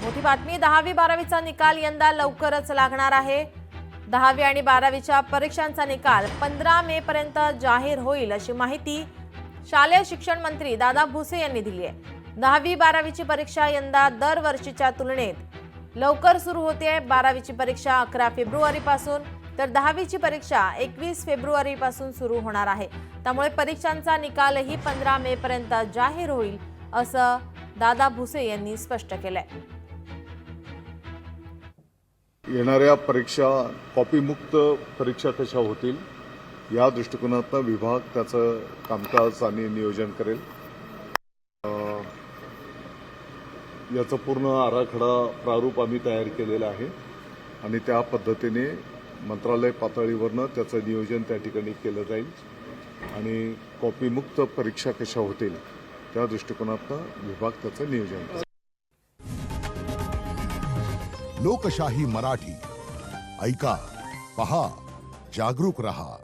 मोठी बातमी 10वी-12वीचा निकाल यंदा लवकरच लागणार आहे। 10वी आणि 12वीच्या परीक्षांचा निकाल 15 मे पर्यंत जाहीर होईल अशी माहिती शालेय शिक्षण मंत्री दादा भुसे यांनी दिली आहे। 10वी-12वीची परीक्षा यंदा दरवर्षीच्या तुलनेत लवकर सुरू होते आहे। 12वीची परीक्षा 11 फेब्रुवारी पासून तर 10वीची परीक्षा 21 फेब्रुवारी पासून सुरू होणार आहे। त्यामुळे परीक्षांचा निकालही 15 मे पर्यंत जाहीर होईल असं दादा भुसे यांनी स्पष्ट केलंय। येणाऱ्या परीक्षा कॉपीमुक्त परीक्षा कशा होतील या दृष्टिकोनातून विभाग त्याचं कामकाज आणि नियोजन करेल। याचा पूर्ण आराखडा प्रारूप आम्ही तयार केलेला आहे आणि त्या पद्धतीने मंत्रालय पातळीवरनं त्याचं नियोजन त्या ठिकाणी केलं जाईल आणि कॉपीमुक्त परीक्षा कशा होतील त्या दृष्टिकोनातून विभाग त्याचं नियोजन करेल। लोकशाही मराठी ऐका, पहा, जागरूक रहा।